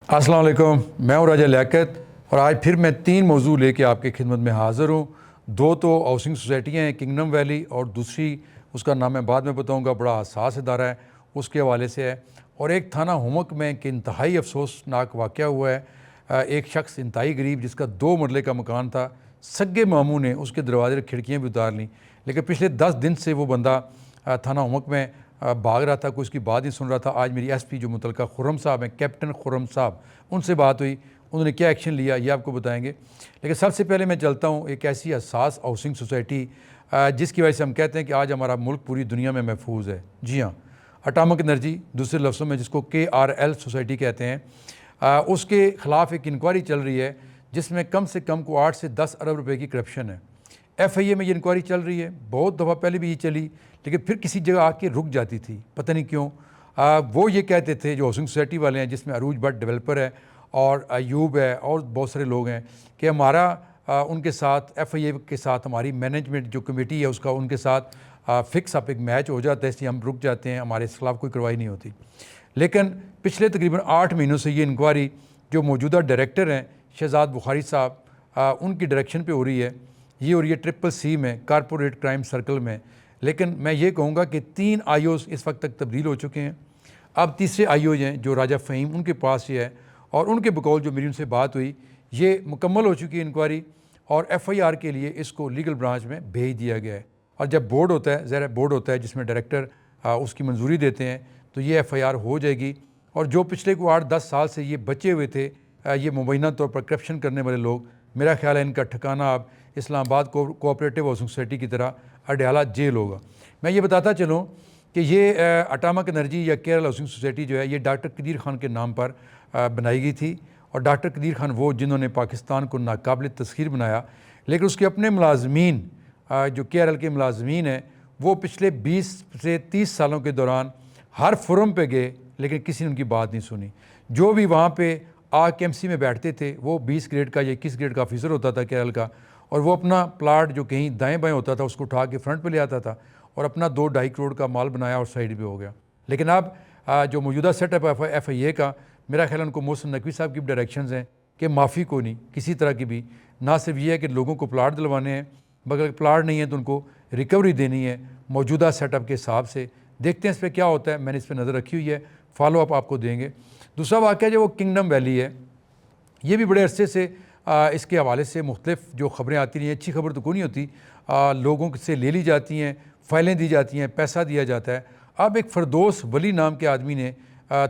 अस्सलाम वालेकुम, मैं हूँ राजा लियाकत और आज फिर मैं 3 मौजू लेके आपकी खिदमत में हाज़िर हूँ। 2 तो हाउसिंग सोसाइटियाँ हैं, किंगडम वैली, और दूसरी उसका नाम मैं बाद में बताऊँगा, बड़ा हसास इदारा है, उसके हवाले से है। और एक थाना हुमक में एक इंतहाई अफसोसनाक वाक़या हुआ है। एक शख्स इंतहाई गरीब जिसका 2 मरले का मकान था, सगे मामू ने उसके दरवाजे खिड़कियाँ भी उतार लीं, लेकिन पिछले 10 दिन से वो बंदा थाना हुमक में भाग रहा था, कोई उसकी बात नहीं सुन रहा था। आज मेरी एसपी जो मुतलका खुर्रम साहब हैं, कैप्टन खुर्रम साहब, उनसे बात हुई, उन्होंने क्या एक्शन लिया ये आपको बताएंगे। लेकिन सबसे पहले मैं चलता हूँ एक ऐसी हसास हाउसिंग सोसाइटी जिसकी वजह से हम कहते हैं कि आज हमारा मुल्क पूरी दुनिया में महफूज है। जी हाँ, अटामिक एनर्जी, दूसरे लफ्ज़ों में जिसको KRL सोसाइटी कहते हैं, उसके ख़िलाफ़ एक इंक्वायरी चल रही है जिसमें कम से कम को 8 से 10 अरब रुपए की करप्शन है। FIA में ये इंक्वायरी चल रही है, बहुत दफ़ा पहले भी ये चली, लेकिन फिर किसी जगह आके रुक जाती थी, पता नहीं क्यों। वो ये कहते थे, जो हाउसिंग सोसाइटी वाले हैं जिसमें अरूज भट्ट डेवलपर है और अयूब है और बहुत सारे लोग हैं, कि हमारा उनके साथ FIA के साथ हमारी मैनेजमेंट जो कमेटी है उसका उनके साथ फिक्स अप एक मैच हो जाता है, इसलिए हम रुक जाते हैं, हमारे खिलाफ कोई कार्रवाई नहीं होती। लेकिन पिछले तकरीबन 8 महीनों से ये इंक्वायरी जो मौजूदा डायरेक्टर हैं शहजाद बुखारी साहब, उनकी डायरेक्शन पे हो रही है। ये हो रही है CCC में, कारपोरेट क्राइम सर्कल में। लेकिन मैं ये कहूँगा कि 3 IOs इस वक्त तक तब्दील हो चुके हैं। अब तीसरे IO हैं जो राजा फ़हीम, उनके पास ये है, और उनके बकौल जो मेरी उनसे बात हुई, ये मुकम्मल हो चुकी है इंक्वायरी, और FIR के लिए इसको लीगल ब्रांच में भेज दिया गया है। और जब बोर्ड होता है, ज़रा बोर्ड होता है जिसमें डायरेक्टर उसकी मंजूरी देते हैं, तो ये FIR हो जाएगी। और जो पिछले को 8-10 साल से ये बचे हुए थे, ये मुबैना तौर पर करप्शन करने वाले लोग, मेरा ख्याल है इनका ठिकाना अब इस्लामाबाद कोऑपरेटिव हाउसिंग सोसाइटी की तरह अडयाला जेल होगा। मैं ये बताता चलूँ कि ये अटामिक एनर्जी या KRL हाउसिंग सोसाइटी जो है, ये डॉक्टर कदीर ख़ान के नाम पर बनाई गई थी। और डॉक्टर कदीर ख़ान वो जिन्होंने पाकिस्तान को नाकाबिल तस्खीर बनाया, लेकिन उसके अपने मुलाजमीन जो KRL के मुलाजमीन हैं, वो पिछले 20 से 30 सालों के दौरान हर फोरम पे गए, लेकिन किसी ने उनकी बात नहीं सुनी। जो भी वहाँ पे KMC में बैठते थे, वो 20 ग्रेड का या 21 ग्रेड का ऑफिसर होता था KRL का, और वो अपना प्लाट जो कहीं दाएं बाएं होता था उसको उठा के फ्रंट पे ले आता था और अपना 2-2.5 करोड़ का माल बनाया और साइड पे हो गया। लेकिन अब जो मौजूदा सेटअप है FIA का, मेरा ख्याल उनको मोहसिन नकवी साहब की डायरेक्शंस हैं कि माफ़ी को नहीं, किसी तरह की भी, ना सिर्फ ये है कि लोगों को प्लाट दिलवाने हैं, मगर प्लाट नहीं है तो उनको रिकवरी देनी है मौजूदा सेटअप के हिसाब से। देखते हैं इस पर क्या होता है, मैंने इस पर नज़र रखी हुई है, फॉलो अप आपको देंगे। दूसरा वाक़या जो वो किंगडम वैली है, ये भी बड़े अरसे से इसके हवाले से मुख्तलिफ जो ख़बरें आती रही हैं, अच्छी खबर तो कोई नहीं होती, लोगों से ले ली जाती हैं, फ़ाइलें दी जाती हैं, पैसा दिया जाता है। अब एक फ़रदौस वली नाम के आदमी ने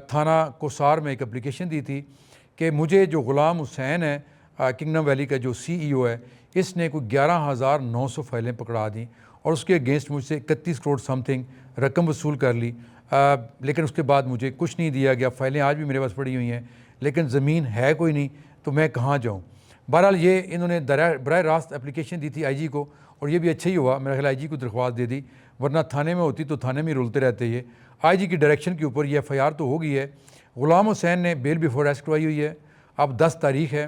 थाना कोसार में एक एप्लीकेशन दी थी कि मुझे जो ग़ुलाम हुसैन है किंगडम वैली का जो CEO है, इसने कोई 11,900 फ़ाइलें पकड़ा दी और उसके अगेंस्ट मुझसे 31 करोड़ समथिंग रकम वसूल कर ली। लेकिन उसके बाद मुझे कुछ नहीं दिया गया। फ़ाइलें आज भी मेरे पास पड़ी हुई हैं, लेकिन ज़मीन है कोई नहीं, तो मैं कहाँ जाऊँ। बहरहाल ये इन्होंने बराह रास्त एप्लीकेशन दी थी IG को, और ये भी अच्छा ही हुआ, मेरा ख्याल IG को दरख्वास्त दे दी, वरना थाने में होती तो थाने में रुलते रहते। ये IG की डायरेक्शन के ऊपर ये FIR तो हो गई है। ग़ुलाम हुसैन ने बेल बिफोर अरेस्ट करवाई हुई है। अब 10 तारीख है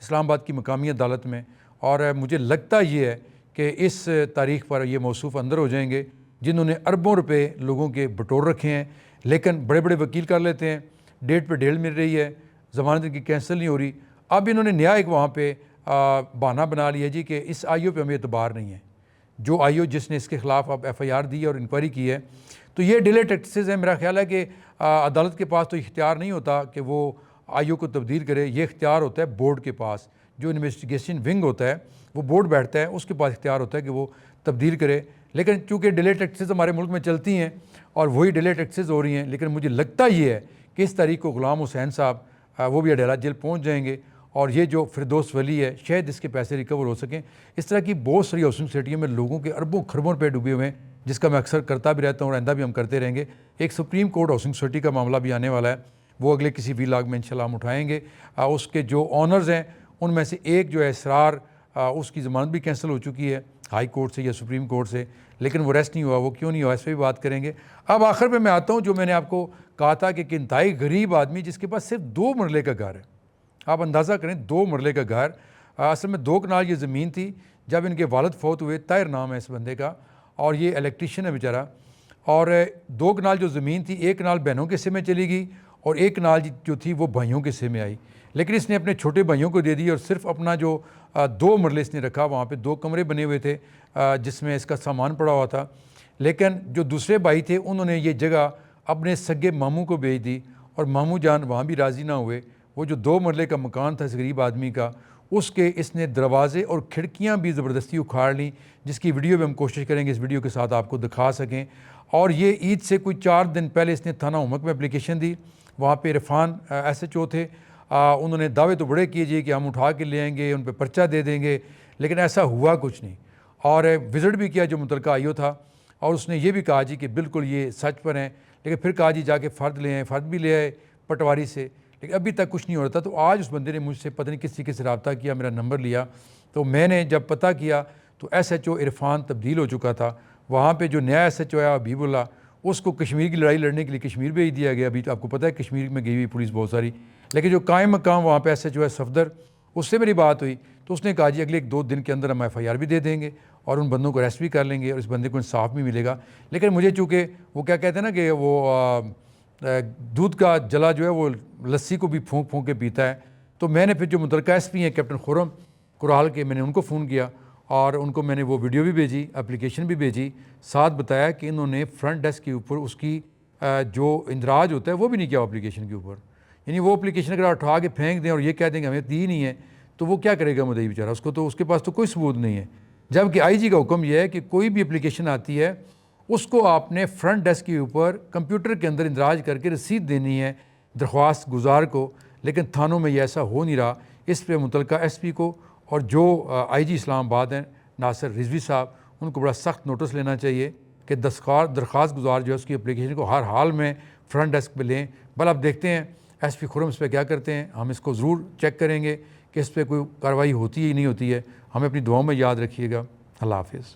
इस्लामाबाद की मकामी अदालत में, और मुझे लगता ये है कि इस तारीख़ पर ये मौसूफ़ अंदर हो जाएंगे जिन्होंने अरबों रुपए लोगों के बटोर रखे हैं, लेकिन बड़े बड़े वकील कर लेते हैं, डेट पे डेट मिल रही है, ज़मानत की कैंसिल नहीं हो रही। अब इन्होंने नया एक वहाँ पे बहाना बना लिया जी कि इस IO पे हमें एतबार नहीं है, जो IO जिसने इसके ख़िलाफ़ अब FIR दी है और इंक्वायरी की है। तो ये डिले टैक्सेस है। मेरा ख्याल है कि अदालत के पास तो इख्तियार नहीं होता कि वो IO को तब्दील करे, ये इख्तियार होता है बोर्ड के पास, जो इन्वेस्टिगेशन विंग होता है, वो बोर्ड बैठता है, उसके पास इख्तियार होता है कि वो तब्दील करे। लेकिन चूँकि डिले टैक्सेस हमारे मुल्क में चलती हैं और वही डिले टैक्सेस हो रही हैं, लेकिन मुझे लगता ये है कि इस तारीख को ग़ुलाम हुसैन साहब वो भी अडयाला जेल पहुँच जाएंगे, और ये जो फ़िरदौस वली है शायद इसके पैसे रिकवर हो सकें। इस तरह की बहुत सारी हाउसिंग सोसाइटियों में लोगों के अरबों खरबों रुपये डूबे हुए हैं, जिसका मैं अक्सर करता भी रहता हूँ और आइंदा भी हम करते रहेंगे। एक सुप्रीम कोर्ट हाउसिंग सोसाइटी का मामला भी आने वाला है, वो अगले किसी व्लॉग में इंशाल्लाह हम उठाएँगे। उसके जो ऑनर्स हैं उनमें से एक जो है इसरार, उसकी ज़मानत भी कैंसिल हो चुकी है हाई कोर्ट से या सुप्रीम कोर्ट से, लेकिन वो रेस्ट नहीं हुआ। वो क्यों नहीं हुआ, इस पर भी बात करेंगे। अब आखिर में मैं आता हूँ, जो मैंने आपको कहा था कि इंतहाई गरीब आदमी जिसके पास सिर्फ 2 मरले का घर है। आप अंदाज़ा करें, 2 मरले का घर। असल में 2 कनाल ये ज़मीन थी। जब इनके वालिद फौत हुए, ताहिर नाम है इस बंदे का, और ये इलेक्ट्रीशियन है बेचारा, और 2 कनाल जो ज़मीन थी, 1 कनाल बहनों के हिस्से में चली गई और एक कनाल जो थी वो भाइयों के हिस्से में आई, लेकिन इसने अपने छोटे भाइयों को दे दी और सिर्फ अपना जो 2 मरले इसने रखा, वहाँ पे 2 कमरे बने हुए थे जिसमें इसका सामान पड़ा हुआ था। लेकिन जो दूसरे भाई थे उन्होंने ये जगह अपने सगे मामू को बेच दी और मामू जान वहाँ भी राज़ी ना हुए। वो जो 2 मरले का मकान था इस गरीब आदमी का, उसके इसने दरवाजे और खिड़कियाँ भी ज़बरदस्ती उखाड़ ली, जिसकी वीडियो भी हम कोशिश करेंगे इस वीडियो के साथ आपको दिखा सकें। और ये ईद से कोई 4 दिन पहले इसने थाना उमक में एप्लीकेशन दी। वहाँ पे इरफान SHO थे, उन्होंने दावे तो बड़े कीजिए कि हम उठा के ले आएंगे, उन पर पर्चा दे देंगे, लेकिन ऐसा हुआ कुछ नहीं। और विज़िट भी किया जो मुतलका आईओ था, और उसने ये भी कहा जी कि बिल्कुल ये सच पर हैं, लेकिन फिर कहा जी जाके फ़र्द ले आए, फ़र्द भी ले आए पटवारी से, लेकिन अभी तक कुछ नहीं हो रहा था। तो आज उस बंदे ने मुझसे पता नहीं किस तरीके से रब्ता किया, मेरा नंबर लिया, तो मैंने जब पता किया तो SHO इरफान तब्दील हो चुका था। वहाँ पे जो नया SHO है हबीबुल्ला, उसको कश्मीर की लड़ाई लड़ने के लिए कश्मीर भेज दिया गया। अभी तो आपको पता है कश्मीर में गई हुई पुलिस बहुत सारी, लेकिन जो कायम मकाम वहाँ पे SHO है सफदर, उससे मेरी बात हुई तो उसने कहा जी अगले 1-2 दिन के अंदर हम FIR भी दे देंगे और उन बंदों को अरेस्ट भी कर लेंगे और इस बंदे को इंसाफ भी मिलेगा। लेकिन मुझे चूँकि वो क्या कहते हैं ना कि वो दूध का जला जो है वो लस्सी को भी फूंक फूंक के पीता है, तो मैंने फिर जो मुतलका SP हैं कैप्टन खुर्रम कुराल के, मैंने उनको फ़ोन किया और उनको मैंने वो वीडियो भी भेजी, एप्लीकेशन भी भेजी, साथ बताया कि इन्होंने फ्रंट डेस्क के ऊपर उसकी जो इंदराज होता है वो भी नहीं किया एप्लीकेशन के ऊपर। यानी वो एप्लीकेशन अगर उठा के फेंक दें और ये कह देंगे हमें दी नहीं है, तो वो क्या करेगा मुद्दई बेचारा, उसको तो उसके पास तो कोई सबूत नहीं है। जबकि IG का हुक्म यह है कि कोई भी एप्लीकेशन आती है उसको आपने फ्रंट डेस्क के ऊपर कंप्यूटर के अंदर इंदराज करके रसीद देनी है दरख्वास्त गुजार को, लेकिन थानों में ये ऐसा हो नहीं रहा। इस पर मुतलका SP को और जो IG इस्लामाबाद हैं नासिर रिजवी साहब, उनको बड़ा सख्त नोटिस लेना चाहिए कि दरख्वास्त गुजार जो है उसकी एप्लीकेशन को हर हाल में फ्रंट डेस्क पे लें। बल अब देखते हैं SP खुर्रम इस पर क्या करते हैं, हम इसको ज़रूर चेक करेंगे कि इस पर कोई कार्रवाई होती है नहीं होती है। हमें अपनी दुआओं में याद रखिएगा। अल्लाह हाफिज़।